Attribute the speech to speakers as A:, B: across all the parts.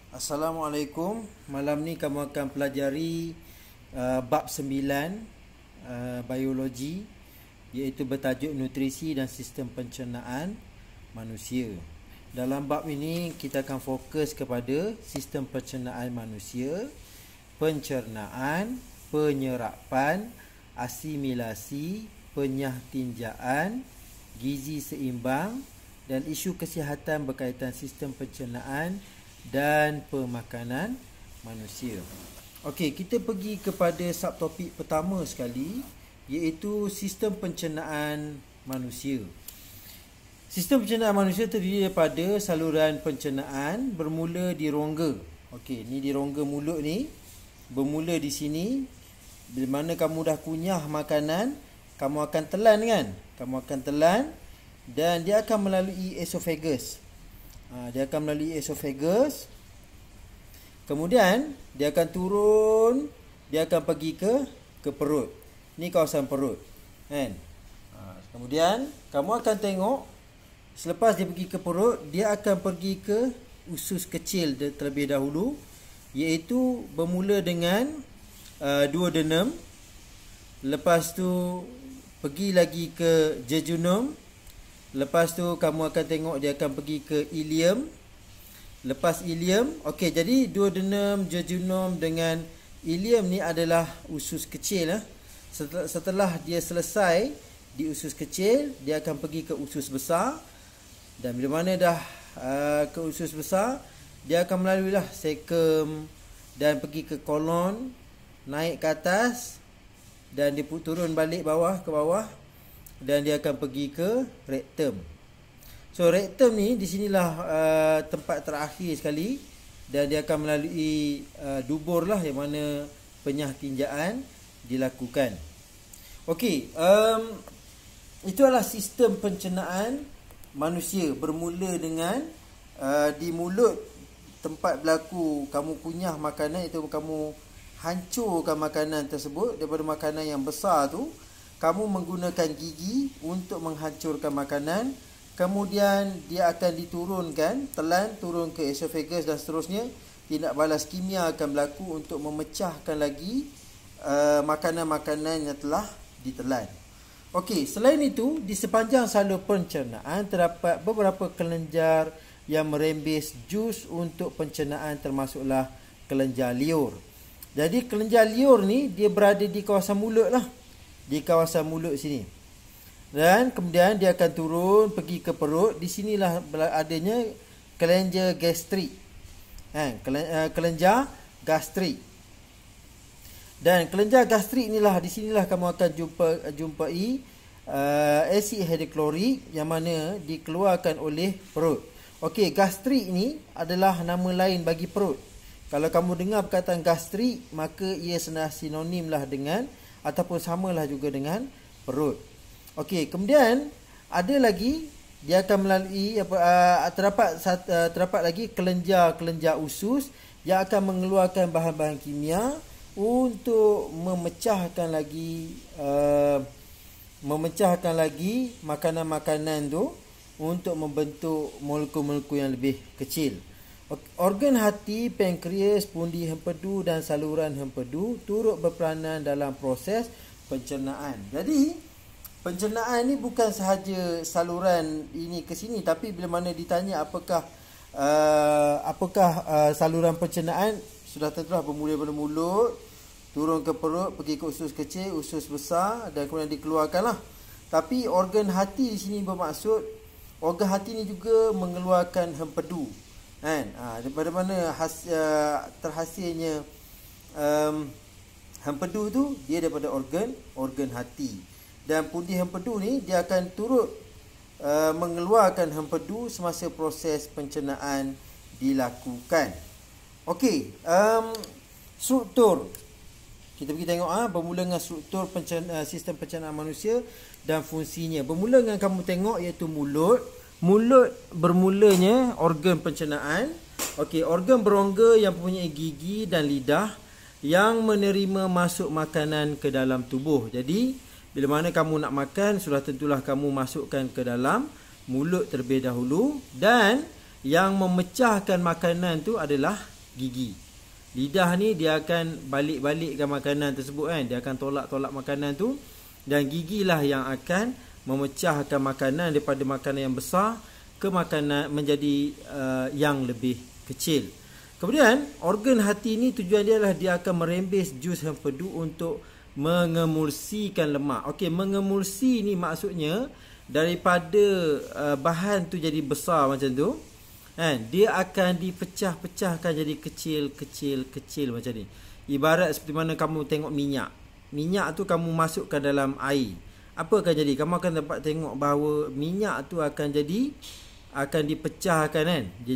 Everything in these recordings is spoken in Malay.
A: Assalamualaikum. Malam ni kamu akan pelajari bab 9 biologi, iaitu bertajuk nutrisi dan sistem pencernaan manusia. Dalam bab ini kita akan fokus kepada sistem pencernaan manusia, pencernaan, penyerapan, asimilasi, penyah tinjaan, gizi seimbang dan isu kesihatan berkaitan sistem pencernaan dan pemakanan manusia. Okey, kita pergi kepada subtopik pertama sekali, iaitu sistem pencernaan manusia. Sistem pencernaan manusia terdiri daripada saluran pencernaan bermula di rongga. Okey, ni di rongga mulut ni, bermula di sini. Bila mana kamu dah kunyah makanan, kamu akan telan kan? Kamu akan telan dan dia akan melalui esophagus. Dia akan melalui esophagus. Kemudian dia akan turun, dia akan pergi ke perut. Ni kawasan perut, kan? Kemudian kamu akan tengok selepas dia pergi ke perut, dia akan pergi ke usus kecil terlebih dahulu, iaitu bermula dengan duodenum. Lepas tu pergi lagi ke jejunum. Lepas tu kamu akan tengok dia akan pergi ke ileum. Lepas ileum, okey, jadi duodenum, jejunum dengan ileum ni adalah usus kecil. Setelah dia selesai di usus kecil, dia akan pergi ke usus besar. Dan bila mana dah ke usus besar, dia akan melalui lah cecum dan pergi ke kolon, naik ke atas dan dia turun balik ke bawah. Dan dia akan pergi ke rektum. So rektum ni di sinilah tempat terakhir sekali, dan dia akan melalui dubur lah, yang mana penyah tinjaan dilakukan. Okey, itu adalah sistem pencernaan manusia. Bermula dengan di mulut, tempat berlaku kamu kunyah makanan, itu kamu hancurkan makanan tersebut daripada makanan yang besar tu. Kamu menggunakan gigi untuk menghancurkan makanan. Kemudian dia akan diturunkan, telan, turun ke esophagus dan seterusnya. Tindak balas kimia akan berlaku untuk memecahkan lagi makanan-makanan yang telah ditelan. Okey, selain itu, di sepanjang salur pencernaan terdapat beberapa kelenjar yang merembes jus untuk pencernaan, termasuklah kelenjar liur. Jadi kelenjar liur ni dia berada di kawasan mulut lah. Di kawasan mulut sini. Dan kemudian dia akan turun pergi ke perut. Di sinilah adanya kelenjar gastrik. Kelenjar gastrik. Dan kelenjar gastrik inilah, di sinilah kamu akan jumpai asid hidroklorik yang mana dikeluarkan oleh perut. Okey, gastrik ni adalah nama lain bagi perut. Kalau kamu dengar perkataan gastrik, maka ia sinonim lah dengan, ataupun samalah juga dengan perut. Okey, kemudian ada lagi, dia akan melalui terdapat lagi kelenjar usus yang akan mengeluarkan bahan-bahan kimia untuk memecahkan lagi makanan-makanan tu untuk membentuk molekul-molekul yang lebih kecil. Organ hati, pankreas, pundi hempedu dan saluran hempedu turut berperanan dalam proses pencernaan. Jadi, pencernaan ni bukan sahaja saluran ini ke sini, tapi bila mana ditanya apakah saluran pencernaan, sudah tentulah bermula pada mulut, turun ke perut, pergi ke usus kecil, usus besar dan kemudian dikeluarkanlah. Tapi organ hati di sini bermaksud, organ hati ni juga mengeluarkan hempedu. Daripada mana terhasilnya hempedu tu, dia daripada organ hati. Dan pundi hempedu ni dia akan turut mengeluarkan hempedu semasa proses pencernaan dilakukan. Okey, struktur. Kita pergi tengok bermula dengan struktur sistem pencernaan manusia dan fungsinya. Bermula dengan kamu tengok, iaitu mulut. Mulut bermulanya organ pencernaan. Okey, organ berongga yang mempunyai gigi dan lidah yang menerima masuk makanan ke dalam tubuh. Jadi, bila mana kamu nak makan, sudah tentulah kamu masukkan ke dalam mulut terlebih dahulu, dan yang memecahkan makanan tu adalah gigi. Lidah ni dia akan balik-balikkan makanan tersebut kan. Dia akan tolak-tolak makanan tu, dan gigilah yang akan memecahkan makanan daripada makanan yang besar ke makanan menjadi yang lebih kecil. Kemudian organ hati ni tujuan dia adalah dia akan merembes jus empedu untuk mengemulsikan lemak. Okey, mengemulsi ni maksudnya daripada bahan tu jadi besar macam tu, kan, dia akan dipecah-pecahkan jadi kecil macam ni. Ibarat seperti mana kamu tengok minyak. Minyak tu kamu masukkan dalam air. Apa akan jadi? Kamu akan dapat tengok bahawa minyak tu akan dipecahkan kan. Dia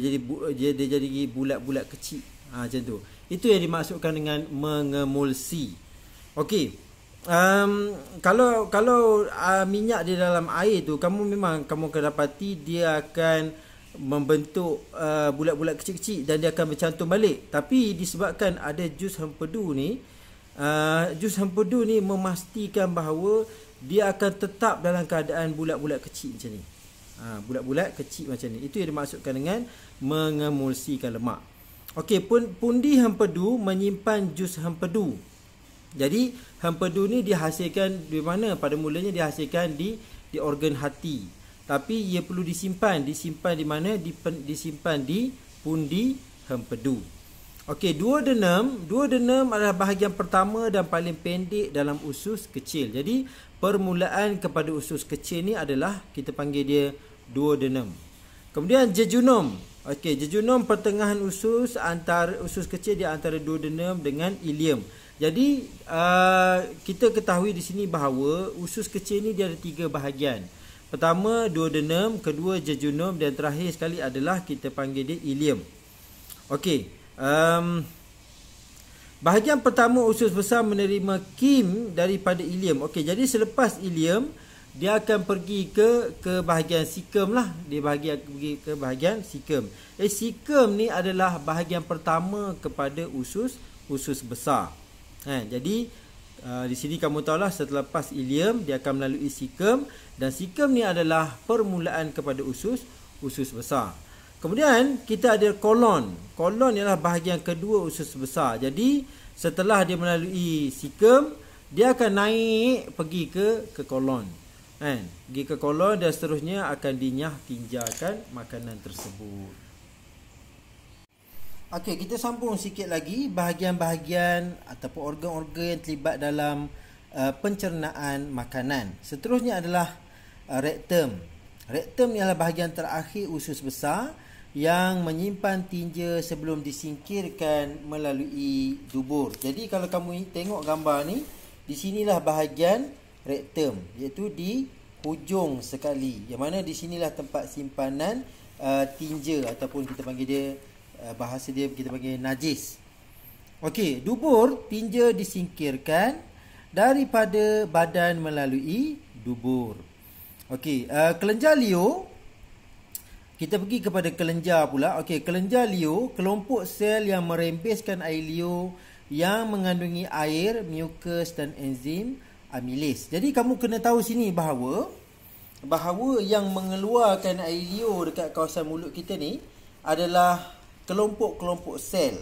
A: jadi bulat-bulat kecil. Macam tu. Itu yang dimaksudkan dengan mengemulsi. Okey. Kalau minyak di dalam air tu, kamu akan dapati dia akan membentuk bulat-bulat kecil-kecil dan dia akan bercantum balik. Tapi disebabkan ada jus empedu ni, jus empedu ni memastikan bahawa dia akan tetap dalam keadaan bulat-bulat kecil macam ni. Bulat-bulat kecil macam ni. Itu yang dimaksudkan dengan mengemulsikan lemak. Okey, pundi empedu menyimpan jus empedu. Jadi empedu ni dihasilkan di mana? Pada mulanya dihasilkan di organ hati. Tapi ia perlu disimpan di mana? Disimpan di pundi empedu. Okey, duodenum adalah bahagian pertama dan paling pendek dalam usus kecil. Jadi permulaan kepada usus kecil ni adalah kita panggil dia duodenum. Kemudian jejunum. Okey, jejunum pertengahan usus, antara usus kecil di antara duodenum dengan ileum. Jadi kita ketahui di sini bahawa usus kecil ni dia ada 3 bahagian. Pertama duodenum, kedua jejunum, dan terakhir sekali adalah kita panggil dia ileum. Okey, bahagian pertama usus besar menerima kim daripada ileum. Okey, jadi selepas ileum dia akan pergi ke bahagian sikum lah. Dia pergi ke bahagian sikum. Sikum ni adalah bahagian pertama kepada usus besar. Jadi di sini kamu tahulah selepas ileum dia akan melalui sikum, dan sikum ni adalah permulaan kepada usus besar. Kemudian kita ada kolon. Kolon ialah bahagian kedua usus besar. Jadi setelah dia melalui sikum, dia akan naik pergi ke kolon. Pergi ke kolon dan seterusnya akan dinyah tinjakan makanan tersebut. Okey, kita sambung sikit lagi bahagian-bahagian ataupun organ-organ yang terlibat dalam pencernaan makanan. Seterusnya adalah rektum. Rektum ialah bahagian terakhir usus besar yang menyimpan tinja sebelum disingkirkan melalui dubur. Jadi kalau kamu tengok gambar ni, di sinilah bahagian rektum, iaitu di hujung sekali. Yang mana di sinilah tempat simpanan tinja ataupun kita panggil dia, bahasa dia kita panggil najis. Okey, dubur, tinja disingkirkan daripada badan melalui dubur. Okey, kelenjar liur, kita pergi kepada kelenjar pula. Okey, kelenjar liur, kelompok sel yang merembeskan air liur yang mengandungi air, mukus dan enzim amilis. Jadi kamu kena tahu sini bahawa yang mengeluarkan air liur dekat kawasan mulut kita ni adalah kelompok-kelompok sel.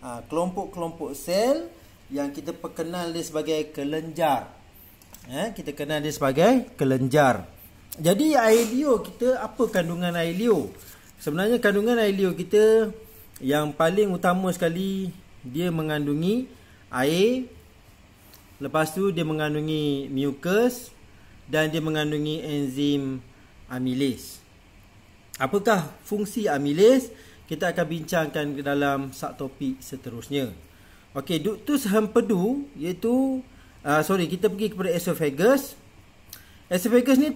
A: Kelompok-kelompok sel yang kita perkenal dia sebagai kelenjar. Kita kenal dia sebagai kelenjar. Jadi air liur kita, apa kandungan air liur? Sebenarnya kandungan air liur kita yang paling utama sekali, dia mengandungi air, lepas tu dia mengandungi mukus, dan dia mengandungi enzim amilis. Apakah fungsi amilis? Kita akan bincangkan dalam subtopik seterusnya. Okey, ductus empedu iaitu kita pergi kepada esophagus. Esophagus ni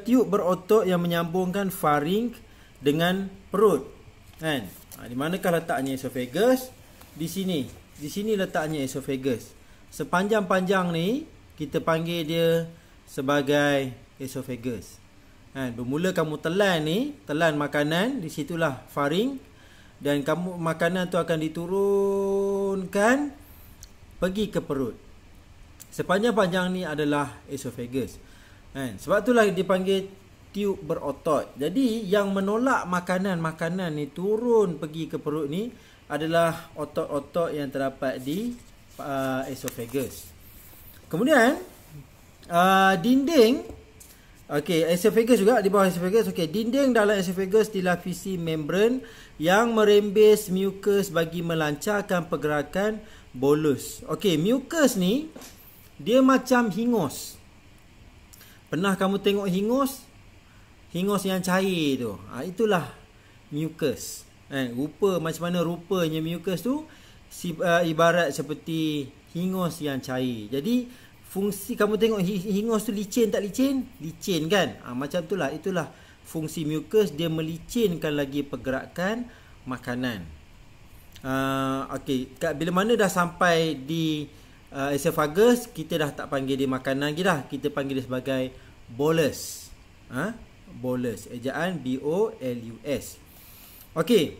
A: tiub berotot yang menyambungkan faring dengan perut. Kan? Di manakah letaknya esophagus? Di sini. Di sini letaknya esophagus. Sepanjang-panjang ni kita panggil dia sebagai esophagus. Bermula kamu telan makanan, di situlah faring, dan makanan tu akan diturunkan pergi ke perut. Sepanjang-panjang ni adalah esophagus. Sebab itulah dipanggil tube berotot. Jadi yang menolak makanan-makanan ni turun pergi ke perut ni adalah otot-otot yang terdapat di esophagus. Kemudian dinding, okey, esophagus juga di bawah esophagus. Okey, dinding dalam esophagus dilapisi membran yang merembes mucus bagi melancarkan pergerakan bolus. Okey, mucus ni dia macam hingus. Pernah kamu tengok hingus? Hingus yang cair tu. Itulah mucus. Rupa macam mana rupanya mucus tu ibarat seperti hingus yang cair. Jadi fungsi kamu tengok hingus tu licin tak licin? Licin kan? Macam itulah. Itulah fungsi mucus, dia melicinkan lagi pergerakan makanan. Okey, bila mana dah sampai di esophagus, kita dah tak panggil dia makanan lagi dah. Kita panggil dia sebagai bolus. Bolus. Ejaan B-O-L-U-S. Okey.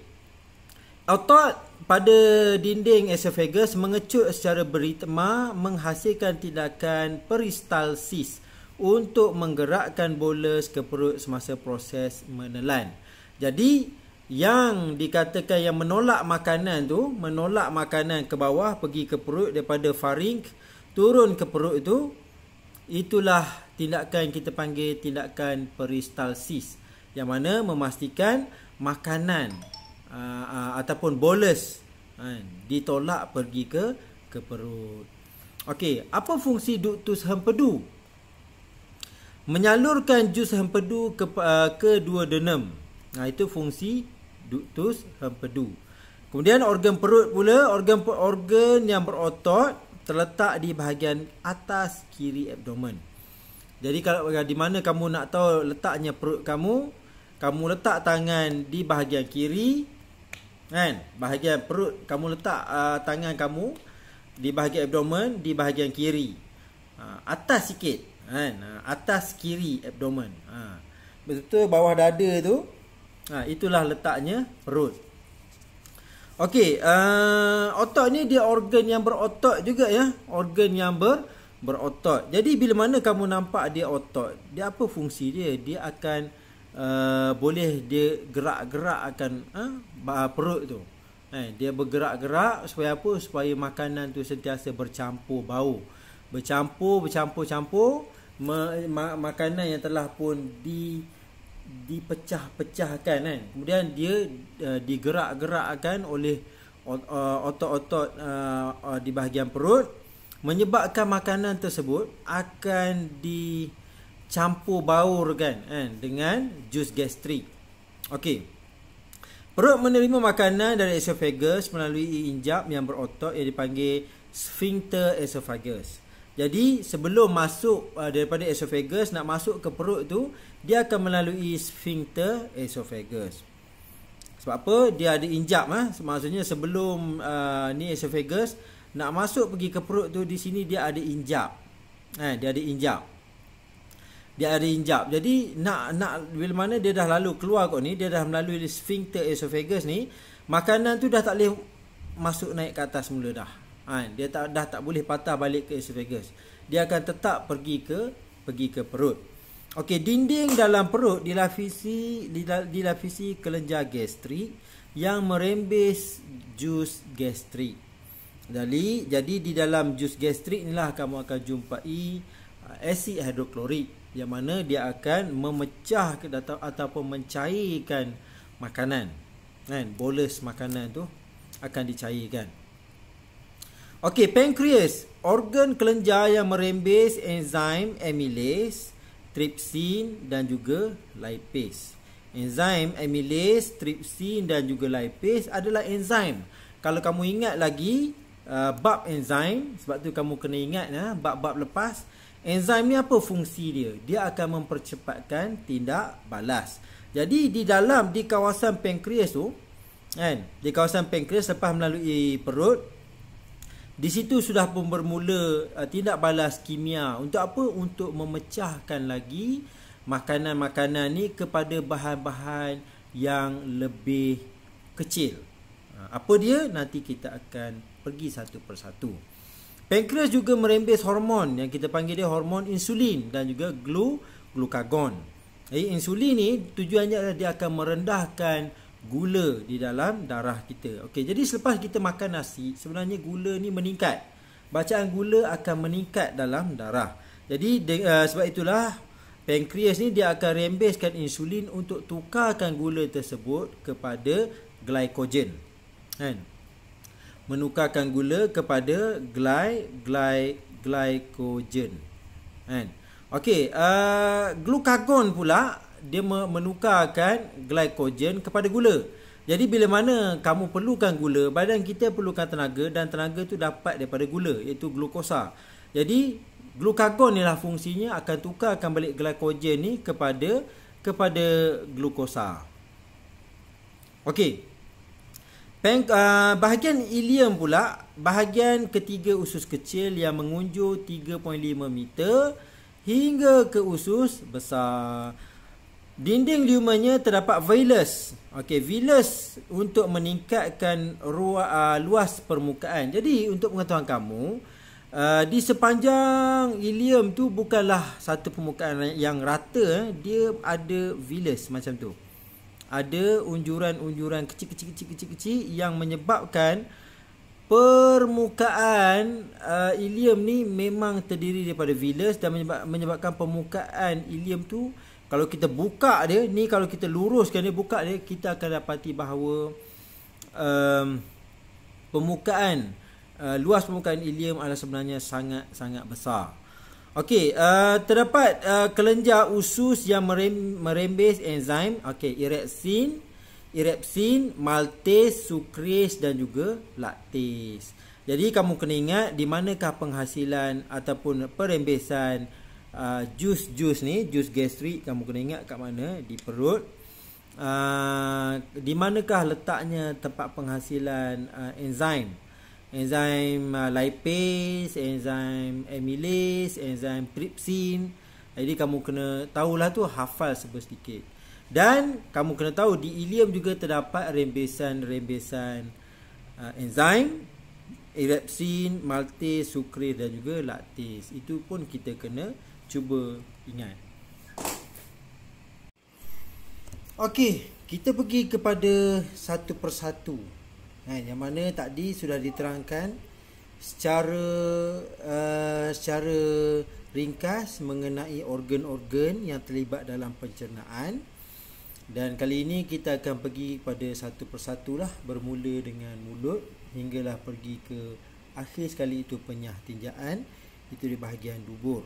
A: Otot pada dinding esophagus mengecut secara beritma menghasilkan tindakan peristalsis untuk menggerakkan bolus ke perut semasa proses menelan. Jadi yang dikatakan yang menolak makanan tu, menolak makanan ke bawah pergi ke perut daripada faring turun ke perut itu, itulah tindakan kita panggil tindakan peristalsis, yang mana memastikan makanan ataupun bolus ditolak pergi ke perut. Okey, apa fungsi ductus hempedu? Menyalurkan jus hempedu ke duodenum. Itu fungsi ductus hempedu. Kemudian organ perut pula, organ yang berotot terletak di bahagian atas kiri abdomen. Jadi kalau di mana kamu nak tahu letaknya perut kamu, kamu letak tangan di bahagian kiri, kan? Bahagian perut kamu letak tangan kamu di bahagian abdomen di bahagian kiri. Atas sikit. Atas kiri abdomen. Betul bawah dada tu. Itulah letaknya perut. Okey, otot ni dia organ yang berotot juga ya. Organ yang berotot. Jadi bila mana kamu nampak dia otot, dia apa fungsi dia? Dia akan boleh dia gerak-gerakkan perut tu. Dia bergerak-gerak supaya apa? Supaya makanan tu sentiasa bercampur bau. Bercampur-campur makanan yang telah pun dipecah-pecahkan kan. Kemudian dia digerak-gerakkan oleh otot-otot di bahagian perut, menyebabkan makanan tersebut akan dicampur baur kan dengan jus gastrik. Okey. Perut menerima makanan dari esophagus melalui injap yang berotot yang dipanggil sphincter esophagus. Jadi sebelum masuk daripada esophagus nak masuk ke perut tu, dia akan melalui sphincter esophagus. Sebab apa? Dia ada injap. Maksudnya sebelum ni esophagus nak masuk pergi ke perut tu, di sini dia ada injap. Dia ada injap. Dia ada injap. Jadi nak bila mana dia dah lalu keluar kot ni, dia dah melalui sphincter esophagus ni, makanan tu dah tak boleh masuk naik ke atas mula dah. Dia dah tak boleh patah balik ke esophagus. Dia akan tetap pergi ke perut. Okey, dinding dalam perut dilapisi kelenjar gastrik yang merembes jus gastrik. Jadi di dalam jus gastrik inilah kamu akan jumpai asid hidroklorik, yang mana dia akan memecah ataupun mencairkan makanan. Bolus makanan tu akan dicairkan. Okey, pankreas, organ kelenjar yang merembes enzim amylase, trypsin dan juga lipase. Enzim amylase, trypsin dan juga lipase adalah enzim. Kalau kamu ingat lagi bab enzim, sebab tu kamu kena ingat bab-bab lepas. Enzim ni apa fungsi dia? Dia akan mempercepatkan tindak balas. Jadi di kawasan pankreas tu, di kawasan pankreas lepas melalui perut, di situ sudah pun bermula tindak balas kimia. Untuk apa? Untuk memecahkan lagi makanan-makanan ni kepada bahan-bahan yang lebih kecil. Apa dia? Nanti kita akan pergi satu persatu. Pankreas juga merembes hormon yang kita panggil dia hormon insulin dan juga glukagon. Jadi insulin ni tujuannya adalah dia akan merendahkan gula di dalam darah kita. Okey, jadi selepas kita makan nasi, sebenarnya gula ni meningkat. Bacaan gula akan meningkat dalam darah. Jadi sebab itulah pankreas ni dia akan rembeskan insulin untuk tukarkan gula tersebut kepada glycogen. Kan? Menukarkan gula kepada glycogen. Kan? Okey, glukagon pula dia menukarkan glycogen kepada gula. Jadi bila mana kamu perlukan gula, badan kita perlukan tenaga dan tenaga tu dapat daripada gula, iaitu glukosa. Jadi glukagon ni lah fungsinya akan tukarkan balik glycogen ni kepada glukosa. Okey. Bahagian ileum pula, bahagian ketiga usus kecil yang mengunjur 3.5 meter hingga ke usus besar. Dinding liumannya terdapat villus. Okey, villus untuk meningkatkan luas permukaan. Jadi untuk pengetahuan kamu, di sepanjang ileum tu bukanlah satu permukaan yang rata, dia ada villus macam tu. Ada unjuran-unjuran kecil-kecil yang menyebabkan permukaan ileum ni memang terdiri daripada villus dan menyebabkan permukaan ileum tu, kalau kita buka dia ni, kalau kita luruskan dia, buka dia, kita akan dapati bahawa luas permukaan ileum adalah sebenarnya sangat-sangat besar. Okey, terdapat kelenjar usus yang merembes enzim, okey, erepsin, maltase, sukrase dan juga laktase. Jadi kamu kena ingat di manakah penghasilan ataupun perembesan jus ni, jus gastrik, kamu kena ingat kat mana? Di perut. Di manakah letaknya tempat penghasilan enzim lipase, enzim amylase, enzim trypsin. Jadi kamu kena tahulah tu, hafal sedikit. Dan kamu kena tahu di ileum juga terdapat rembesan enzim, erepsin, maltase, sukrase dan juga laktase. Itu pun kita kena cuba ingat. Okey, kita pergi kepada satu persatu. Yang mana tadi sudah diterangkan secara ringkas mengenai organ-organ yang terlibat dalam pencernaan. Dan kali ini kita akan pergi pada satu persatu lah, bermula dengan mulut hinggalah pergi ke akhir sekali, itu penyah tinjaan, itu di bahagian dubur.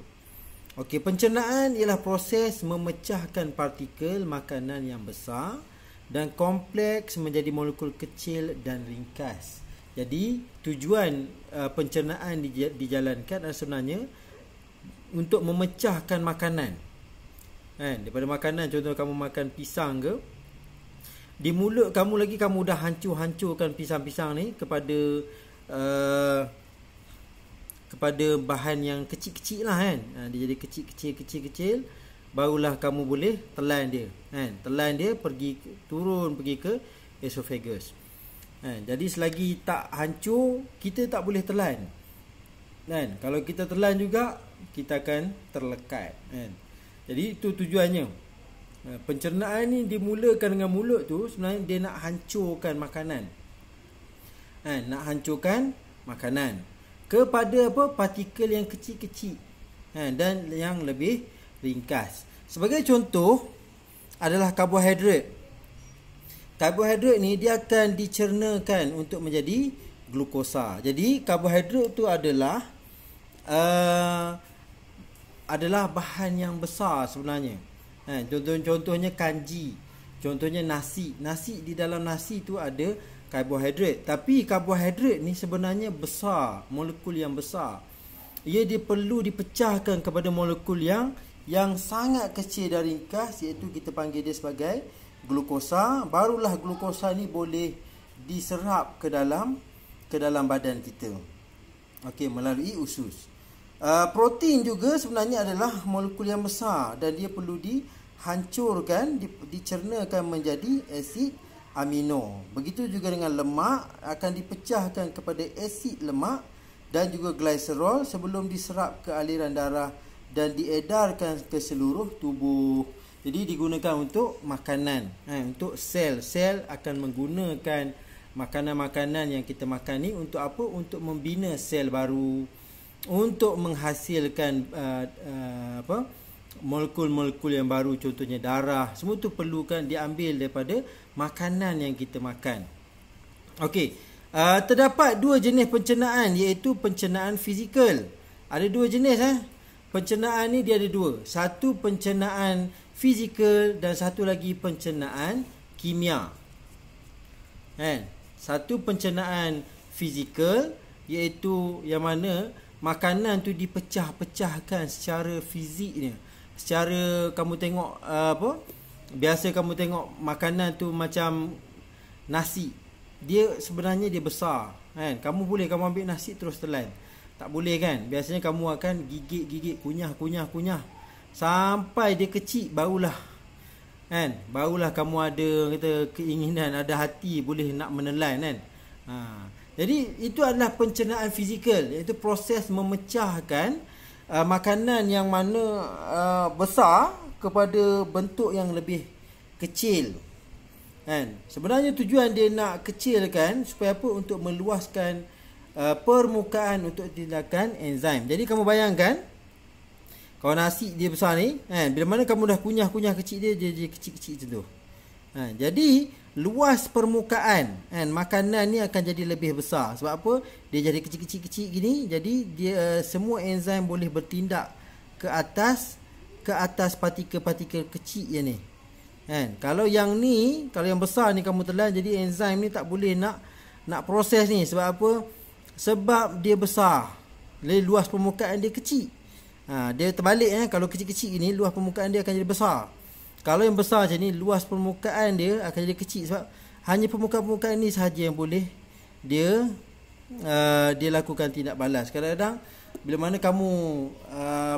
A: Okey, pencernaan ialah proses memecahkan partikel makanan yang besar dan kompleks menjadi molekul kecil dan ringkas. Jadi tujuan pencernaan dijalankan adalah sebenarnya untuk memecahkan makanan. Kan, daripada makanan, contoh kamu makan pisang ke, di mulut kamu lagi kamu dah hancurkan pisang-pisang ni kepada bahan yang kecil-kecil lah kan. Dia jadi kecil, barulah kamu boleh telan dia kan. Telan dia pergi ke esophagus kan. Jadi selagi tak hancur, kita tak boleh telan kan. Kalau kita telan juga, kita akan terlekat kan. Jadi itu tujuannya. Pencernaan ni dimulakan dengan mulut tu, sebenarnya dia nak hancurkan makanan. Nak hancurkan makanan kepada partikel yang kecil-kecil dan yang lebih ringkas. Sebagai contoh adalah karbohidrat. Karbohidrat ni dia akan dicernakan untuk menjadi glukosa. Jadi karbohidrat tu adalah bahan yang besar sebenarnya. Contohnya kanji, contohnya nasi. Nasi, di dalam nasi tu ada karbohidrat. Tapi karbohidrat ni sebenarnya besar, molekul yang besar. Ia perlu dipecahkan kepada molekul yang sangat kecil dan ringkas, iaitu kita panggil dia sebagai glukosa. Barulah glukosa ni boleh diserap ke dalam badan kita. Okey, melalui usus. Protein juga sebenarnya adalah molekul yang besar dan dia perlu dihancurkan, dicernakan menjadi asid amino. Begitu juga dengan lemak, akan dipecahkan kepada asid lemak dan juga glycerol sebelum diserap ke aliran darah dan diedarkan ke seluruh tubuh. Jadi digunakan untuk makanan. Untuk sel. Sel akan menggunakan makanan-makanan yang kita makan ni untuk apa? Untuk membina sel baru, untuk menghasilkan molekul-molekul yang baru, contohnya darah. Semua tu perlukan diambil daripada makanan yang kita makan. Okey, terdapat dua jenis pencernaan, iaitu pencernaan fizikal. Ada dua jenis. Pencernaan ni dia ada dua. Satu pencernaan fizikal dan satu lagi pencernaan kimia. Satu pencernaan fizikal iaitu yang mana makanan tu dipecah-pecahkan secara fiziknya. Secara kamu tengok biasa kamu tengok makanan tu macam nasi. Dia sebenarnya dia besar, Kamu ambil nasi terus telan. Tak boleh kan? Biasanya kamu akan gigit, kunyah sampai dia kecil, barulah kamu ada keinginan, ada hati boleh nak menelan, Jadi itu adalah pencernaan fizikal, iaitu proses memecahkan makanan yang mana besar kepada bentuk yang lebih kecil. Sebenarnya tujuan dia nak kecilkan supaya apa? Untuk meluaskan permukaan untuk tindakan enzim. Jadi kamu bayangkan, kalau nasi dia besar ni, bila mana kamu dah kunyah kecil dia jadi kecil-kecil macam tu. Jadi luas permukaan makanan ni akan jadi lebih besar. Sebab apa? Dia jadi kecil-kecil gini. Jadi dia semua enzim boleh bertindak ke atas partikel-partikel kecil yang ni. Kalau yang ni, kalau yang besar ni kamu telan, jadi enzim ni tak boleh nak proses ni. Sebab apa? Sebab dia besar. Luas permukaan dia kecil. Dia terbalik. Kalau kecil-kecil ni, luas permukaan dia akan jadi besar. Kalau yang besar macam ni, luas permukaan dia akan jadi kecil. Sebab hanya permukaan-permukaan ni sahaja yang boleh dia lakukan tindak balas. Kadang-kadang bila mana kamu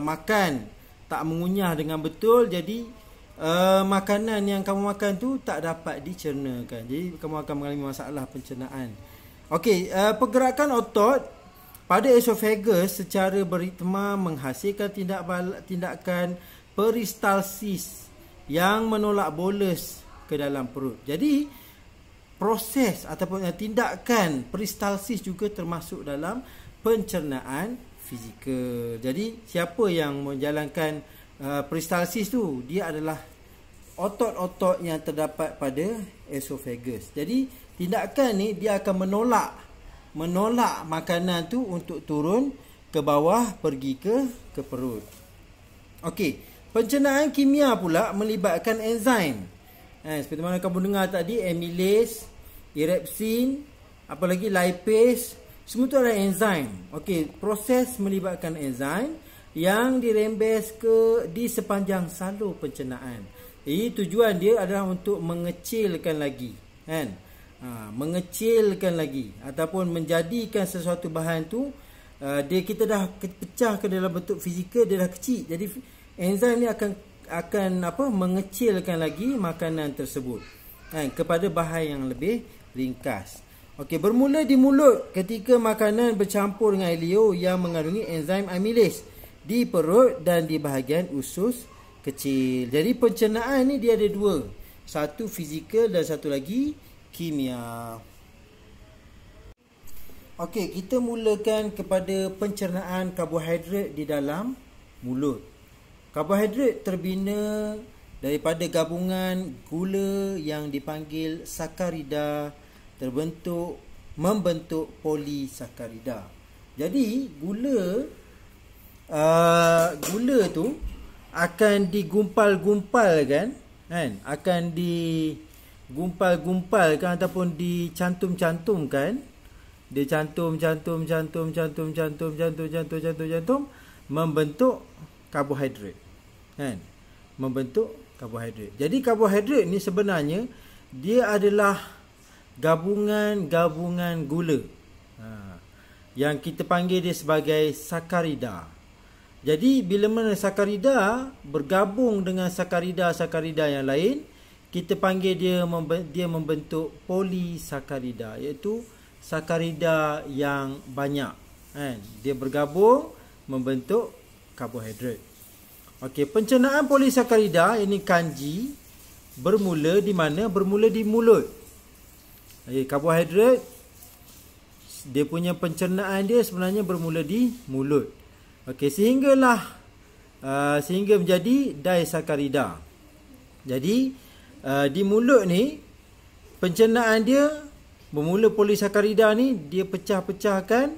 A: makan tak mengunyah dengan betul, jadi makanan yang kamu makan tu tak dapat dicernakan. Jadi kamu akan mengalami masalah pencernaan. Okey, pergerakan otot pada esophagus secara beritma menghasilkan tindakan peristalsis yang menolak bolus ke dalam perut. Jadi proses ataupun tindakan peristalsis juga termasuk dalam pencernaan fizikal. Jadi siapa yang menjalankan peristalsis tu? Dia adalah otot-otot yang terdapat pada esophagus. Jadi tindakan ni dia akan menolak makanan tu untuk turun ke bawah, pergi ke perut. Okey, pencernaan kimia pula melibatkan enzim. Seperti mana kamu dengar tadi, amylase, erepsin, apa lagi, lipase, semua tu adalah enzim. Okey, proses melibatkan enzim yang dirembes di sepanjang salur pencernaan. Jadi tujuan dia adalah untuk mengecilkan lagi, mengecilkan lagi ataupun menjadikan sesuatu bahan tu kita dah pecah ke dalam bentuk fizikal, dia dah kecil. Jadi enzim ni akan mengecilkan lagi makanan tersebut kepada bahan yang lebih ringkas. Okey, bermula di mulut ketika makanan bercampur dengan air liur yang mengandungi enzim amylase di perut dan di bahagian usus kecil. Jadi pencernaan ni dia ada dua. Satu fizikal dan satu lagi kimia. Okey, kita mulakan kepada pencernaan karbohidrat di dalam mulut. Karbohidrat terbina daripada gabungan gula yang dipanggil sakarida membentuk polisakarida. Jadi gula tu akan digumpal-gumpalkan, akan digumpal-gumpalkan ataupun dicantum-cantumkan. Dia cantum membentuk karbohidrat. Membentuk karbohidrat. Jadi karbohidrat ni sebenarnya dia adalah gabungan gula. Yang kita panggil dia sebagai sakarida. Jadi bila mana sakarida bergabung dengan sakarida yang lain, kita panggil dia membentuk polisakarida, iaitu sakarida yang banyak. Dia bergabung membentuk karbohidrat. Okey, pencernaan polisakarida ini kanji bermula di mana? Bermula di mulut. Okey, karbohidrat dia punya pencernaan dia sebenarnya bermula di mulut. Okey, sehingga menjadi disakarida. Jadi di mulut ni pencernaan dia bermula polisakarida ni dia pecah-pecahkan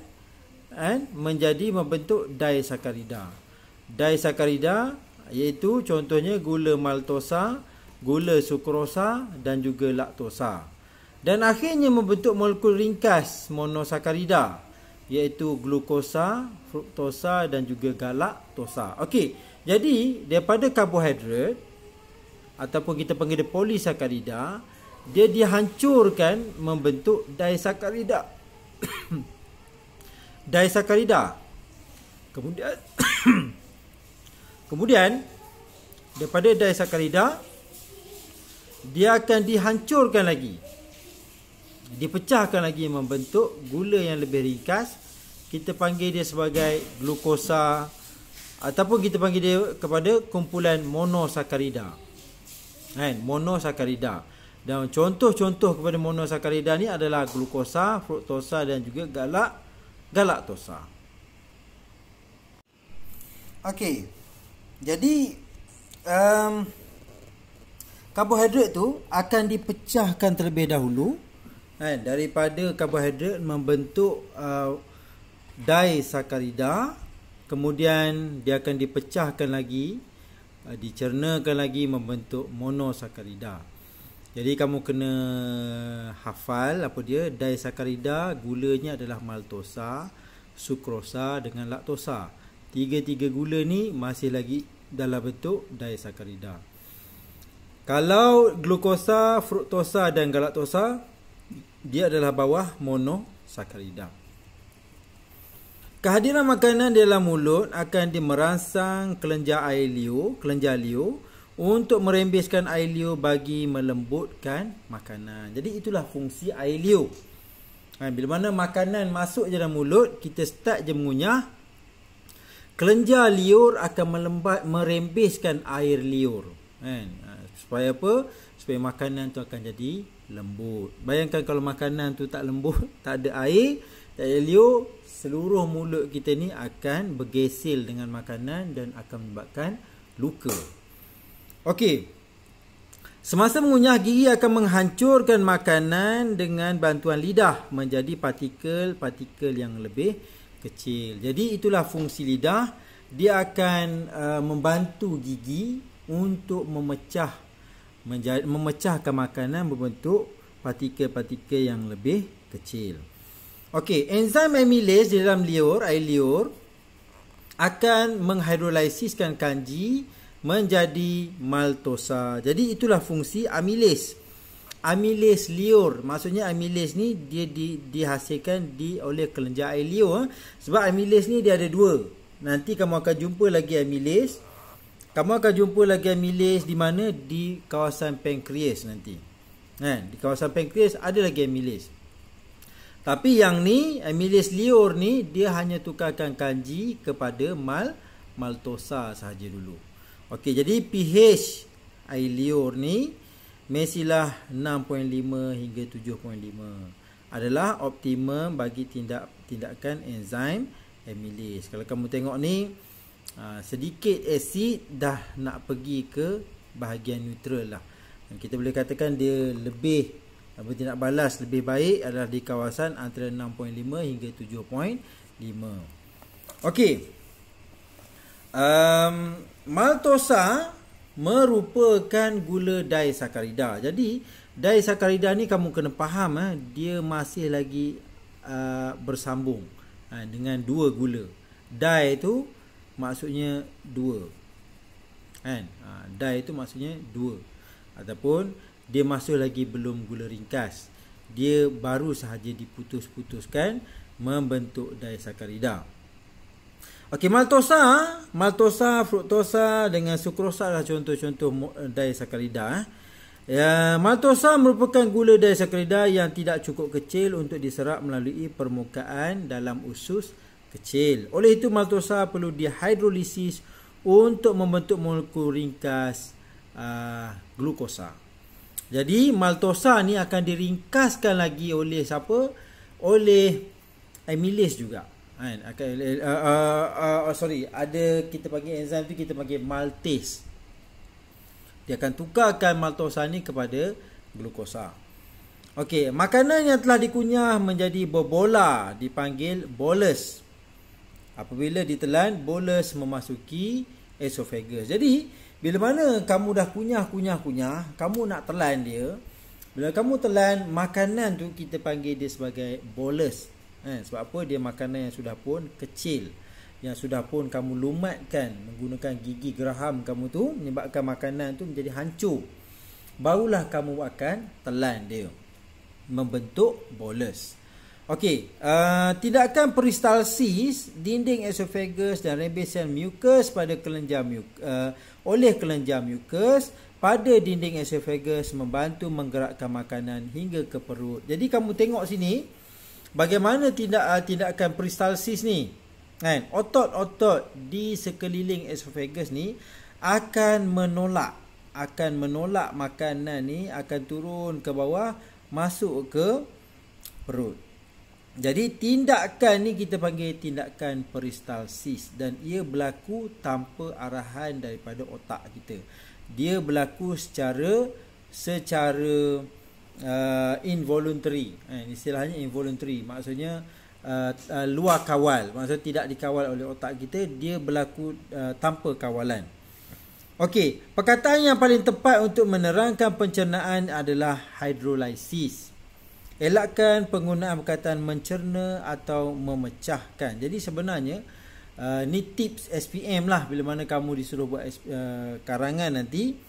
A: menjadi membentuk disakarida. Disakarida iaitu contohnya gula maltosa, gula sukrosa dan juga laktosa. Dan akhirnya membentuk molekul ringkas monosakarida iaitu glukosa, fruktosa dan juga galaktosa. Okey, jadi daripada karbohidrat ataupun kita panggil dia polisakarida, dia dihancurkan membentuk disakarida. Disakarida. Kemudian daripada disakarida dia akan dihancurkan lagi, dipecahkan lagi membentuk gula yang lebih ringkas. Kita panggil dia sebagai glukosa ataupun kita panggil dia kepada kumpulan monosakarida. Monosakarida. Dan contoh-contoh kepada monosakarida ni adalah glukosa, fruktosa dan juga galaktosa. Okey. Jadi karbohidrat tu akan dipecahkan terlebih dahulu daripada karbohidrat membentuk disakarida, kemudian dia akan dipecahkan lagi, dicernakan lagi membentuk monosakarida. Jadi kamu kena hafal apa dia. Disakarida gulanya adalah maltosa, sukrosa dengan laktosa. Tiga-tiga gula ni masih lagi dalam bentuk disakarida. Kalau glukosa, fruktosa dan galaktosa, dia adalah bawah monosakarida. Kehadiran makanan dalam mulut akan merangsang kelenjar liur untuk merembeskan air liur bagi melembutkan makanan. Jadi itulah fungsi air liur. Bila mana makanan masuk dalam mulut, kita start je mengunyah, kelenjar liur akan merembeskan air liur. Supaya apa? Supaya makanan tu akan jadi lembut. Bayangkan kalau makanan tu tak lembut, tak ada air, tak ada liur, seluruh mulut kita ni akan bergesil dengan makanan dan akan menyebabkan luka. Okey. Semasa mengunyah, gigi akan menghancurkan makanan dengan bantuan lidah menjadi partikel-partikel yang lebih kecil. Jadi itulah fungsi lidah. Dia akan membantu gigi untuk memecahkan makanan berbentuk partikel-partikel yang lebih kecil. Okey, enzim amilase di dalam air liur akan menghidrolisiskan kanji menjadi maltosa. Jadi itulah fungsi amilase. Amilase liur, maksudnya amilase ni dia dihasilkan oleh kelenjar air liur. Sebab amilase ni dia ada dua. Nanti kamu akan jumpa lagi amilase. Kamu akan jumpa lagi amilase di mana? Di kawasan pankreas nanti. Di kawasan pankreas ada lagi amilase. Tapi yang ni, amilase liur ni, dia hanya tukarkan kanji kepada maltosa sahaja dulu. Okey, jadi pH air liur ni mestilah 6.5 hingga 7.5 adalah optimum bagi tindakan enzim amilase. Kalau kamu tengok ni, sedikit asid dah nak pergi ke bahagian neutral lah. Kita boleh katakan dia lebih bertindak balas lebih baik adalah di kawasan antara 6.5 hingga 7.5. Okey. Maltosa merupakan gula disakarida. Jadi disakarida ni kamu kena faham dia masih lagi bersambung dengan dua gula. Di itu maksudnya dua. Di itu maksudnya dua. Ataupun dia masuk lagi belum gula ringkas. Dia baru sahaja diputus-putuskan membentuk disakarida. Okey, maltosa, fruktosa dengan sukrosa adalah contoh-contoh disakarida. Maltosa merupakan gula disakarida yang tidak cukup kecil untuk diserap melalui permukaan dalam usus kecil. Oleh itu maltosa perlu dihidrolisis untuk membentuk molekul ringkas glukosa. Jadi maltosa ni akan diringkaskan lagi oleh siapa? Oleh amylase juga. Kan? Ada kita panggil enzim tu kita panggil maltase. Dia akan tukarkan maltosa ni kepada glukosa. Okey, makanan yang telah dikunyah menjadi berbola dipanggil bolus. Apabila ditelan, bolus memasuki esophagus. Jadi, bila mana kamu dah kunyah, kamu nak telan dia. Bila kamu telan, makanan tu kita panggil dia sebagai bolus. Sebab apa? Dia makanan yang sudah pun kecil. Yang sudah pun kamu lumatkan menggunakan gigi geraham kamu tu, menyebabkan makanan tu menjadi hancur. Barulah kamu akan telan dia, membentuk bolus. Okey, tindakan peristalsis dinding esophagus dan rembesan mucus pada kelenjar oleh kelenjar mucus pada dinding esophagus membantu menggerakkan makanan hingga ke perut. Jadi kamu tengok sini bagaimana tindakan peristalsis ni. Kan? Otot-otot di sekeliling esophagus ni akan menolak makanan ni, akan turun ke bawah masuk ke perut. Jadi tindakan ni kita panggil tindakan peristalsis dan ia berlaku tanpa arahan daripada otak kita. Dia berlaku secara involuntary. Istilahnya involuntary, maksudnya luar kawal, maksudnya tidak dikawal oleh otak kita, dia berlaku tanpa kawalan. Okey, perkataan yang paling tepat untuk menerangkan pencernaan adalah hydrolysis. Elakkan penggunaan perkataan mencerna atau memecahkan. Jadi sebenarnya ni tips SPM lah bila mana kamu disuruh buat karangan nanti.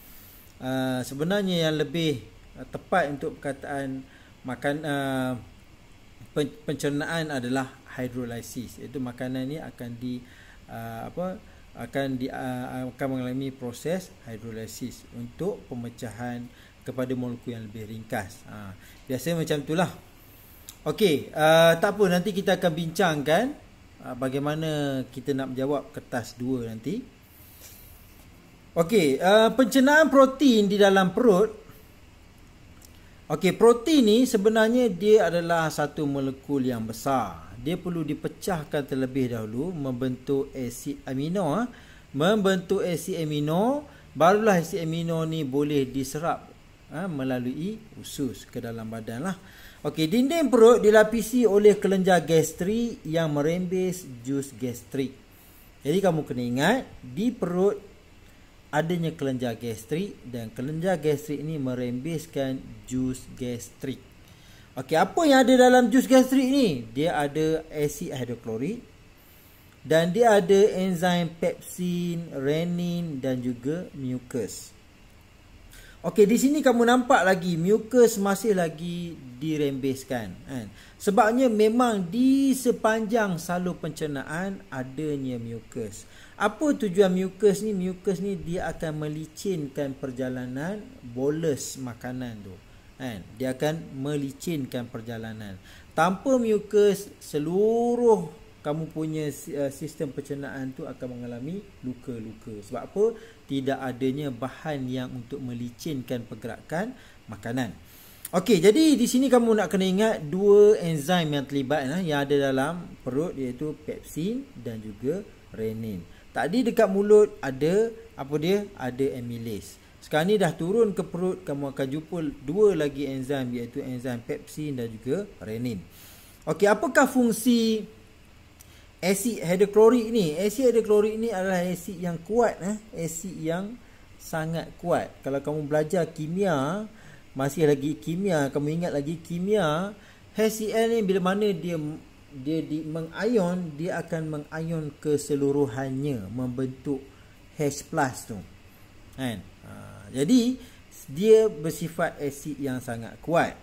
A: Sebenarnya yang lebih tepat untuk perkataan pencernaan adalah hydrolysis. Iaitu makanan ni akan akan mengalami proses hydrolysis untuk pemecahan kepada molekul yang lebih ringkas. Biasanya macam itulah. Okey, tak apa, nanti kita akan bincangkan bagaimana kita nak menjawab kertas 2 nanti. Okey, pencernaan protein di dalam perut. Okey, protein ni sebenarnya dia adalah satu molekul yang besar. Dia perlu dipecahkan terlebih dahulu membentuk asid amino. Membentuk asid amino, barulah asid amino ni boleh diserap melalui usus ke dalam badan lah. Okey, dinding perut dilapisi oleh kelenjar gastrik yang merembes jus gastrik. Jadi kamu kena ingat, di perut adanya kelenjar gastrik dan kelenjar gastrik ini merembeskan jus gastrik. Okey, apa yang ada dalam jus gastrik ni? Dia ada asid hidroklorik dan dia ada enzim pepsin, renin dan juga mucus. Okey, di sini kamu nampak lagi mucus masih lagi dirembeskan. Sebabnya memang di sepanjang salur pencernaan adanya mucus. Apa tujuan mucus ni? Mucus ni dia akan melicinkan perjalanan bolus makanan tu. Dia akan melicinkan perjalanan. Tanpa mucus, seluruh kamu punya sistem pencernaan tu akan mengalami luka-luka. Sebab apa? Tidak adanya bahan yang untuk melicinkan pergerakan makanan. Okey, jadi di sini kamu nak kena ingat dua enzim yang terlibat yang ada dalam perut, iaitu pepsin dan juga renin. Tadi dekat mulut ada apa dia? Ada amylase. Sekarang ni dah turun ke perut, kamu akan jumpa dua lagi enzim, iaitu enzim pepsin dan juga renin. Okey, apakah fungsi asid hidroklorik ni? Asid hidroklorik ni adalah asid yang kuat, asid yang sangat kuat. Kalau kamu belajar kimia, masih lagi kimia, kamu ingat lagi kimia, HCl ni bila mana dia mengion, dia akan mengion keseluruhannya membentuk H+ tu. Jadi dia bersifat asid yang sangat kuat.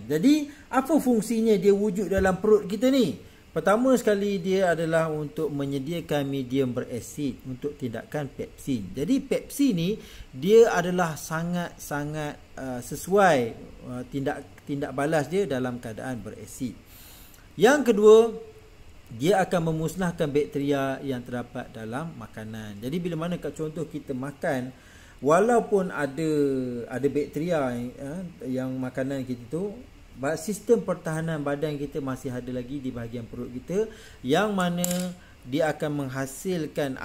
A: Jadi apa fungsinya dia wujud dalam perut kita ni? Pertama sekali, dia adalah untuk menyediakan medium berasid untuk tindakan pepsin. Jadi pepsin ni dia adalah sangat-sangat sesuai tindak balas dia dalam keadaan berasid. Yang kedua, dia akan memusnahkan bakteria yang terdapat dalam makanan. Jadi bila mana contoh kita makan, walaupun ada bakteria yang makanan kita tu, sistem pertahanan badan kita masih ada lagi di bahagian perut kita, yang mana dia akan menghasilkan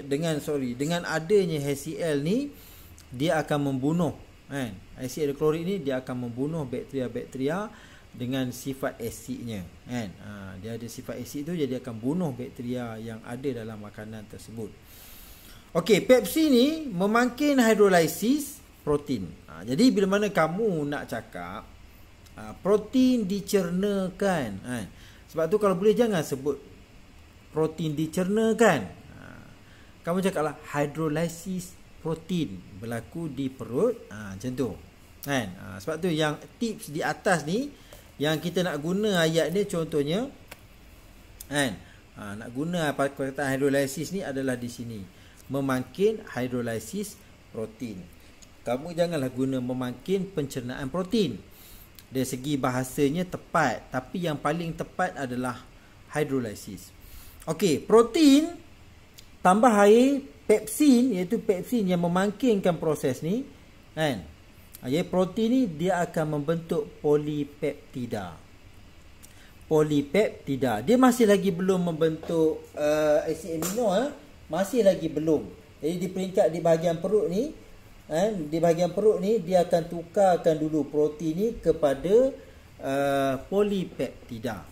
A: dengan adanya HCl ni, dia akan membunuh asid hidroklorik ni, dia akan membunuh bakteria-bakteria dengan sifat asidnya dia ada sifat asid tu, jadi akan bunuh bakteria yang ada dalam makanan tersebut. Okey, Pepsi ni memangkin hidrolisis protein. Jadi bila mana kamu nak cakap protein dicernakan, sebab tu kalau boleh jangan sebut protein dicernakan, kamu cakaplah hidrolisis protein berlaku di perut, macam tu kan. Sebab tu yang tips di atas ni yang kita nak guna ayat ni, contohnya kan, nak guna perkataan hidrolisis ni adalah di sini, memangkin hidrolisis protein. Kamu janganlah guna memangkin pencernaan protein. Dari segi bahasanya tepat, tapi yang paling tepat adalah hidrolisis. Okey, protein tambah air, pepsin, iaitu pepsin yang memangkinkan proses ni kan. Jadi protein ni dia akan membentuk polipeptida. Dia masih lagi belum membentuk asid amino, masih lagi belum. Jadi di peringkat di bahagian perut ni, di bahagian perut ni dia akan tukarkan dulu protein ni kepada polipeptida.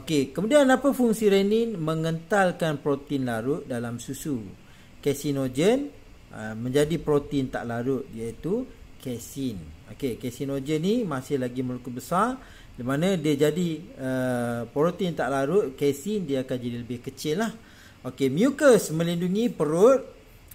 A: Okey, kemudian apa fungsi renin? Mengentalkan protein larut dalam susu. Kasinogen menjadi protein tak larut, iaitu kesin. Okey, kasinogen ni masih lagi molekul besar, di mana dia jadi protein tak larut, kesin dia akan jadi lebih kecil lah. Okey, mucus melindungi perut,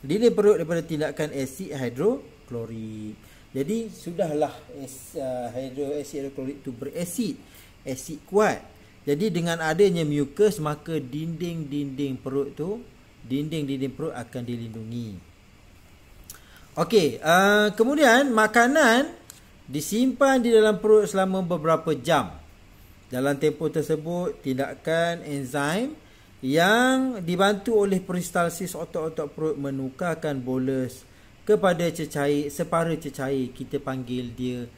A: dinding perut daripada tindakan asid hidroklorik. Jadi sudahlah asid hidroklorik tu berasid, asid kuat. Jadi dengan adanya mucus, maka dinding-dinding perut akan dilindungi. Okey, kemudian makanan disimpan di dalam perut selama beberapa jam. Dalam tempoh tersebut, tindakan enzim yang dibantu oleh peristalsis otot-otot perut menukarkan bolus kepada separa cecair. Kita panggil dia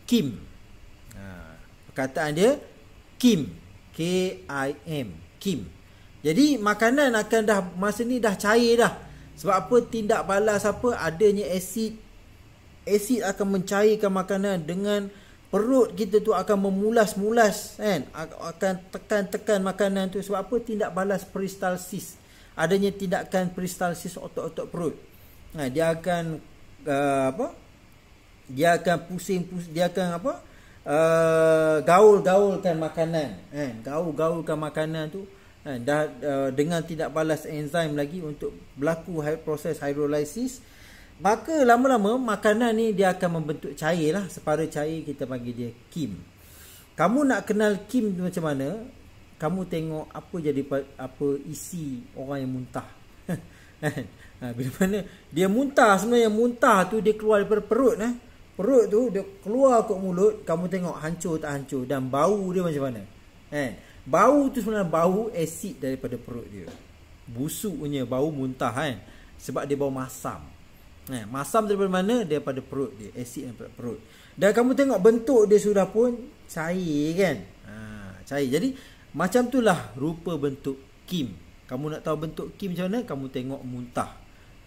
A: KIM. Perkataan dia KIM, K-I-M, KIM. Jadi makanan akan masa ni dah cair dah. Sebab apa? Tindak balas adanya asid akan mencairkan makanan, dengan perut kita tu akan memulas-mulas kan, akan tekan-tekan makanan tu. Sebab apa? Tindak balas peristalsis, adanya tindakan peristalsis otot-otot perut. Dia akan dia akan dia akan gaul-gaulkan makanan gaul-gaulkan makanan tu dengan tidak balas enzim lagi untuk berlaku proses hidrolisis. Maka lama-lama makanan ni dia akan membentuk cair lah, separa cair, kita panggil dia KIM. Kamu nak kenal KIM tu macam mana? Kamu tengok apa isi orang yang muntah. Bila mana dia muntah, sebenarnya muntah tu dia keluar daripada perut. Perut tu dia keluar ke mulut, kamu tengok hancur tak hancur, dan bau dia macam mana. Bau tu sebenarnya bau asid daripada perut dia. Busuk punya bau muntah kan. Sebab dia bau masam. Masam daripada mana? Daripada perut dia, asid daripada perut. Dan kamu tengok bentuk dia sudah pun cair kan. Cair. Jadi macam itulah rupa bentuk KIM. Kamu nak tahu bentuk KIM macam mana? Kamu tengok muntah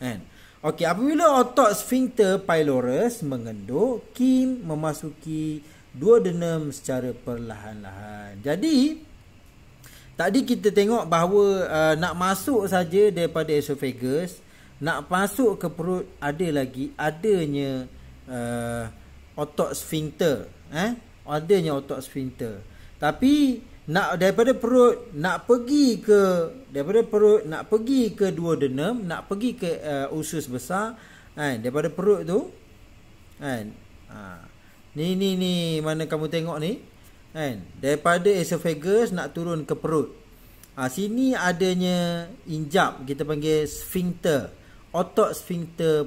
A: kan. Okey, apabila otot sphincter pylorus mengenduk, KIM memasuki duodenum secara perlahan-lahan. Jadi tadi kita tengok bahawa nak masuk saja daripada esophagus, nak masuk ke perut, adanya otot sphincter, adanya otot sphincter. Tapi nak daripada perut nak pergi ke duodenum, nak pergi ke usus besar, daripada perut tu ni mana kamu tengok ni daripada esophagus nak turun ke perut. Sini adanya injap, kita panggil sphincter, otot sphincter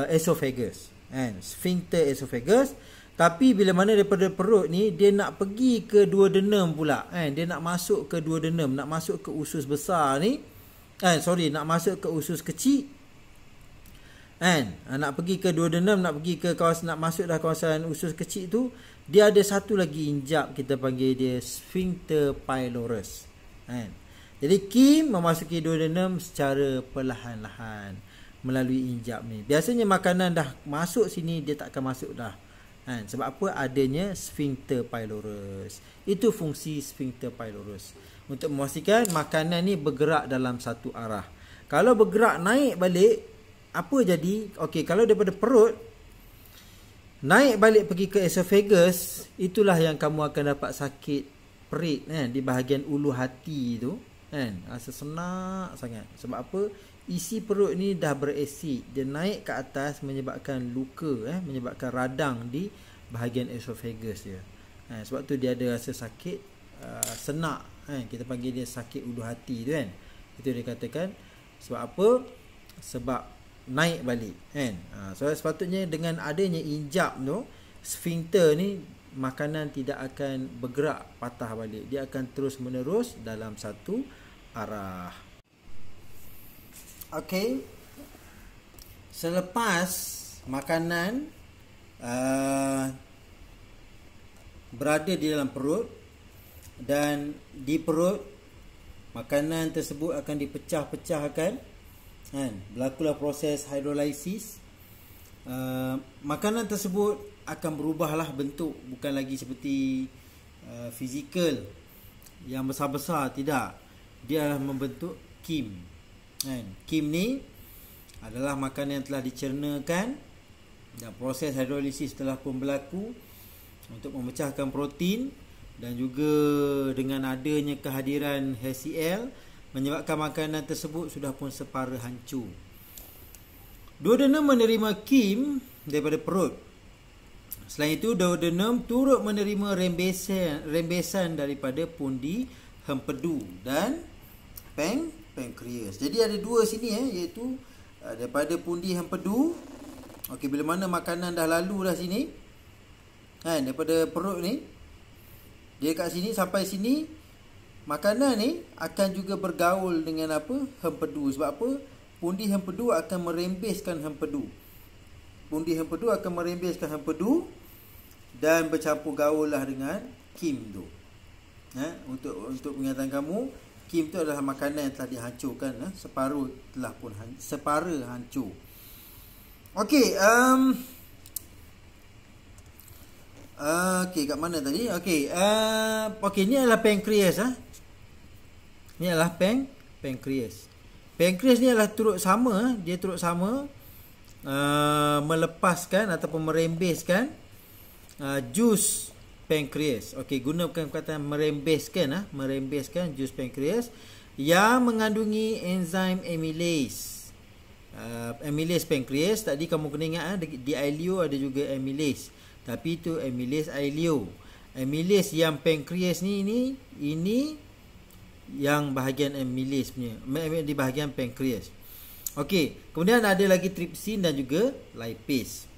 A: esophagus, sphincter esophagus. Tapi bila mana daripada perut ni dia nak pergi ke duodenum pula, kan? Dia nak masuk ke duodenum, nak masuk ke usus besar ni. Nak masuk ke usus kecil. Kan? Nak pergi ke duodenum, nak pergi ke kawasan, nak masuk dah kawasan usus kecil tu, dia ada satu lagi injap, kita panggil dia sphincter pylorus. Kan? Jadi Kim memasuki duodenum secara perlahan-lahan melalui injap ni. Biasanya makanan dah masuk sini, dia tak akan masuk dah. Sebab apa? Adanya sphincter pylorus. Itu fungsi sphincter pylorus, untuk memastikan makanan ni bergerak dalam satu arah. Kalau bergerak naik balik, apa jadi? Okey, kalau daripada perut naik balik pergi ke esophagus, itulah yang kamu akan dapat sakit perut, kan? Di bahagian ulu hati tu, kan? Rasa senak sangat. Sebab apa? Isi perut ni dah berasid, dia naik ke atas menyebabkan luka, menyebabkan radang di bahagian esophagus dia. Sebab tu dia ada rasa sakit senak, kita panggil dia sakit ulu hati tu, kan? Itu dia katakan. Sebab apa? Sebab naik balik, kan? So sepatutnya dengan adanya injap tu, sphincter ni, makanan tidak akan bergerak patah balik, dia akan terus menerus dalam satu arah. Okey, selepas makanan berada di dalam perut, dan di perut makanan tersebut akan dipecah-pecahkan, kan? Berlakulah proses hidrolisis. Makanan tersebut akan berubahlah bentuk, bukan lagi seperti fizikal yang besar-besar, tidak. Dia adalah membentuk kim. Kim ni adalah makanan yang telah dicernakan dan proses hidrolisis telah pun berlaku untuk memecahkan protein, dan juga dengan adanya kehadiran HCl menyebabkan makanan tersebut sudah pun separa hancur. Duodenum menerima kim daripada perut. Selain itu, duodenum turut menerima rembesan daripada pundi hempedu dan pankreas. Jadi ada dua sini, iaitu daripada pundi hempedu. Okey, bila mana makanan dah lalu dah sini, kan, daripada perut ni, dia kat sini sampai sini, makanan ni akan juga bergaul dengan apa? Hempedu. Sebab apa? Pundi hempedu akan merembeskan hempedu. Pundi hempedu akan merembeskan hempedu dan bercampur gaul lah dengan kim tu. Untuk pengingatan kamu, kim tu adalah makanan yang telah dihancurkan, separuh telah pun separa hancur. Okey, okey, kat mana tadi? Okey, ni adalah pankreas, Ni adalah pankreas. Pankreas ni adalah turut sama, dia turut sama melepaskan ataupun merembeskan jus pankreas. Okey, gunakan perkataan merembeskan jus pankreas yang mengandungi enzim amylase. Amylase pankreas, tadi kamu kena ingat, di isleo ada juga amylase, tapi itu amylase isleo. Amylase yang pankreas ni, ini yang bahagian amylase punya, di bahagian pankreas. Okey, kemudian ada lagi trypsin dan juga lipase.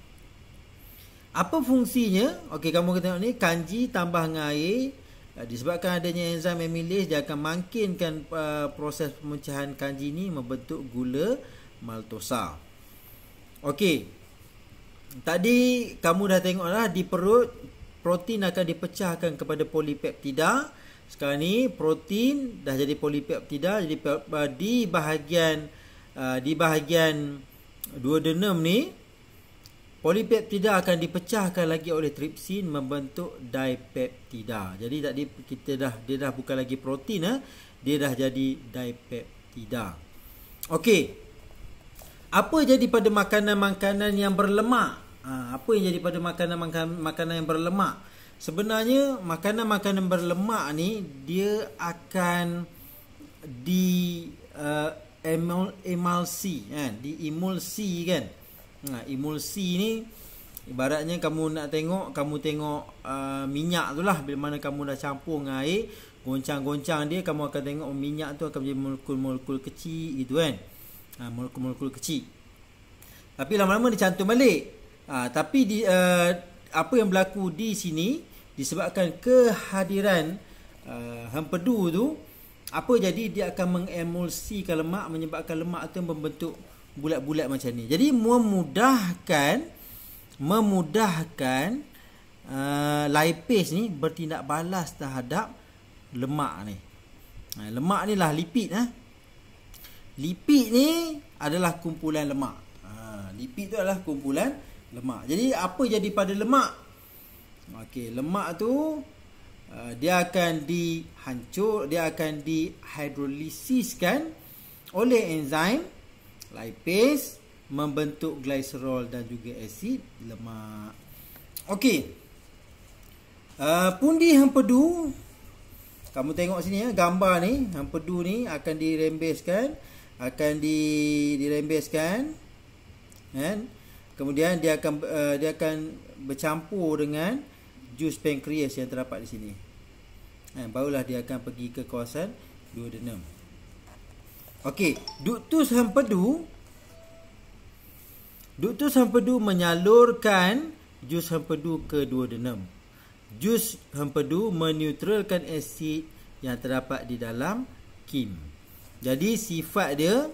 A: Apa fungsinya? Okey, kamu tengok ni, kanji tambah dengan air. Disebabkan adanya enzim amylase, dia akan makinkan proses pemecahan kanji ni membentuk gula maltosa. Okey, tadi kamu dah tengok lah, di perut protein akan dipecahkan kepada polipeptida. Sekarang ni protein dah jadi polipeptida. Jadi di bahagian duodenum ni, polipeptida akan dipecahkan lagi oleh tripsin membentuk dipeptida. Jadi tadi dia dah bukan lagi protein, dia dah jadi dipeptida. Okey, apa jadi pada makanan-makanan yang berlemak? Apa yang jadi pada makanan yang berlemak? Sebenarnya makanan-makanan berlemak ni, dia akan emulsi, kan? Diemulsi, kan? Emulsi ni ibaratnya kamu tengok minyak tu lah. Bila mana kamu dah campur dengan air, goncang-goncang dia, kamu akan tengok minyak tu akan menjadi molekul-molekul kecil gitu, kan? Molekul-molekul kecil. Tapi lama-lama dia cantum balik. Tapi apa yang berlaku di sini disebabkan kehadiran hempedu tu, apa jadi dia akan mengemulsikan lemak, menyebabkan lemak tu membentuk bulat-bulat macam ni. Jadi memudahkan lipase ni bertindak balas terhadap lemak ni. Lemak ni lah lipid. Lipid ni adalah kumpulan lemak. Lipid tu adalah kumpulan lemak. Jadi apa jadi pada lemak? Okey, lemak tu dia akan dia akan dihidrolisiskan oleh enzim lipase membentuk gliserol dan juga asid lemak. Okey. Pundi hempedu, kamu tengok sini gambar ni, hempedu ni akan dirembeskan, kan? Kemudian dia akan bercampur dengan jus pankreas yang terdapat di sini. Barulah dia akan pergi ke kawasan duodenum. Okey, ductus hempedu menyalurkan jus hempedu ke duodenum. Jus hempedu meneutralkan asid yang terdapat di dalam kim. Jadi sifat dia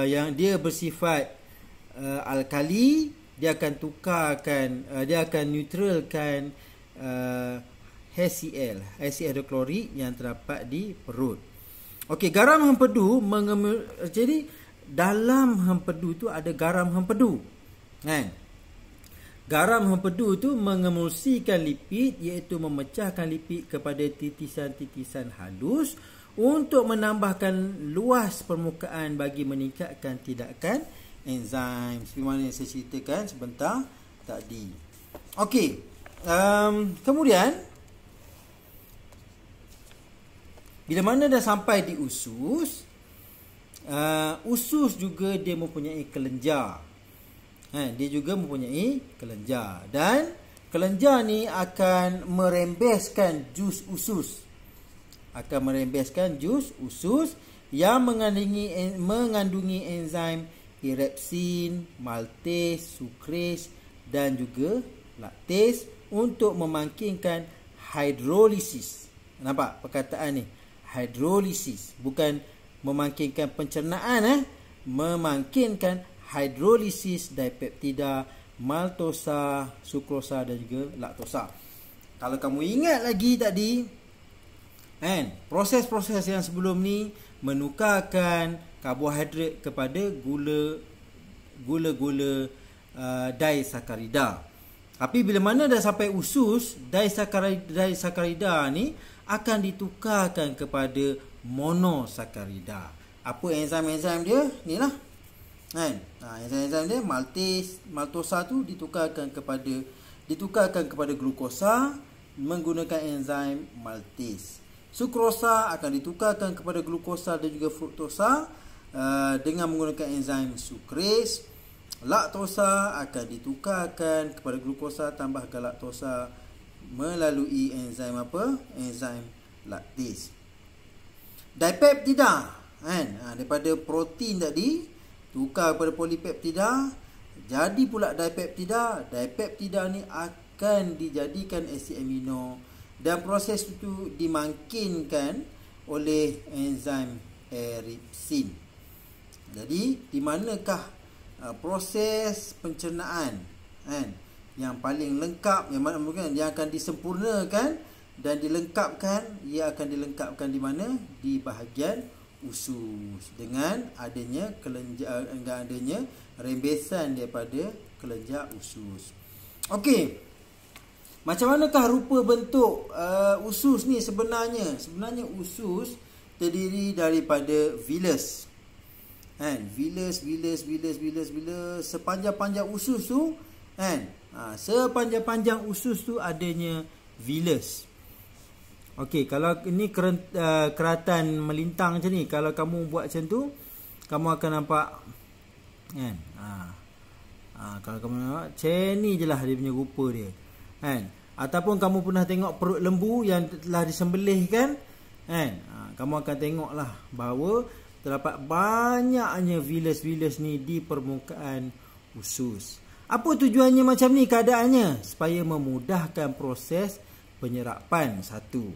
A: yang dia bersifat alkali, dia akan dia akan neutralkan HCl hidroklorik yang terdapat di perut. Okey, garam hempedu jadi dalam hempedu tu ada garam hempedu. Kan? Garam hempedu tu mengemulsikan lipid, iaitu memecahkan lipid kepada titisan-titisan halus untuk menambahkan luas permukaan bagi meningkatkan tindakan enzim, seperti mana yang saya ceritakan sebentar tadi. Okey, kemudian bila mana dah sampai di usus, usus juga dia mempunyai kelenjar. Dia juga mempunyai kelenjar, dan kelenjar ni akan merembeskan jus usus. Yang mengandungi enzim erepsin, maltase, sukrase dan juga laktase untuk memangkinkan hidrolisis. Nampak perkataan ni? Hidrolisis, bukan memangkinkan pencernaan, memangkinkan hidrolisis dipeptida, maltosa, sukrosa dan juga laktosa. Kalau kamu ingat lagi tadi, proses-proses yang sebelum ni menukarkan karbohidrat kepada gula-gula disakarida. Tapi bila mana dah sampai usus, disakarida ni akan ditukarkan kepada monosakarida. Apa enzim-enzim dia? Ni lah. Enzim-enzim dia maltosa tu ditukarkan kepada glukosa menggunakan enzim maltase. Sukrosa akan ditukarkan kepada glukosa dan juga fruktosa dengan menggunakan enzim sukrase. Laktosa akan ditukarkan kepada glukosa tambah galaktosa melalui enzim apa? Enzim laktase. Dipeptida, daripada protein tadi tukar kepada polipeptida, jadi pula dipeptida. Dipeptida ni akan dijadikan asid amino, dan proses itu dimangkinkan oleh enzim eripsin. Jadi di manakah proses pencernaan yang paling lengkap, yang mana mungkin yang akan disempurnakan dan dilengkapkan? Ia akan dilengkapkan di mana? Di bahagian usus, dengan adanya kelenjar, dengan adanya rembesan daripada kelenjar usus. Okey, macam manakah rupa bentuk usus ni sebenarnya? Sebenarnya usus terdiri daripada vilus. Vilus. Sepanjang-panjang usus tu, sepanjang-panjang usus tu adanya vilus. Okey, kalau ini keratan melintang macam ni, kalau kamu buat macam tu, kamu akan nampak kalau kamu nampak macam ni je lah dia punya rupa dia. Ataupun kamu pernah tengok perut lembu yang telah disembelih kan? Kamu akan tengok lah bahawa terdapat banyaknya vilus-vilus ni di permukaan usus. Apa tujuannya macam ni keadaannya? Supaya memudahkan proses penyerapan, satu.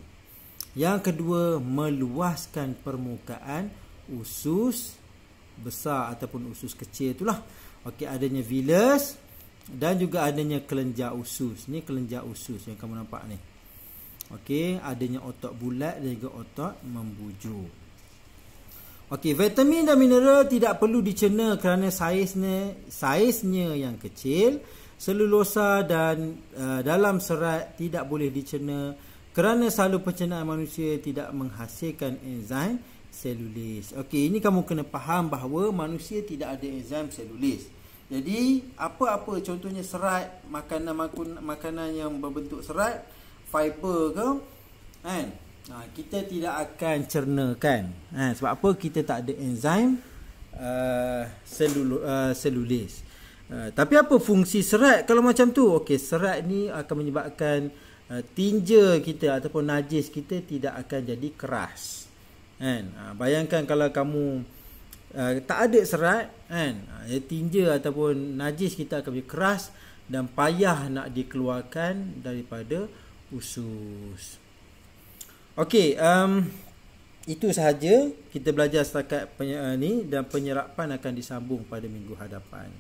A: Yang kedua, meluaskan permukaan usus besar ataupun usus kecil itulah. Okey, adanya vilus dan juga adanya kelenjar usus. Ni kelenjar usus yang kamu nampak ni. Okey, adanya otot bulat dan juga otot membujur. Okey, vitamin dan mineral tidak perlu dicerna kerana saiznya yang kecil. Selulosa dan dalam serat tidak boleh dicerna kerana salur pencernaan manusia tidak menghasilkan enzim selulis. Okey, ini kamu kena faham bahawa manusia tidak ada enzim selulis. Jadi, apa-apa contohnya serat, makanan yang berbentuk serat, fiber ke, kan? Kita tidak akan cernakan. Sebab apa? Kita tak ada enzim selulis. Tapi apa fungsi serat kalau macam tu? Okey, serat ni akan menyebabkan tinja kita ataupun najis kita tidak akan jadi keras. Bayangkan kalau kamu tak ada serat, tinja ataupun najis kita akan menjadi keras dan payah nak dikeluarkan daripada usus. Okey, itu sahaja kita belajar setakat ni, dan penyerapan akan disambung pada minggu hadapan.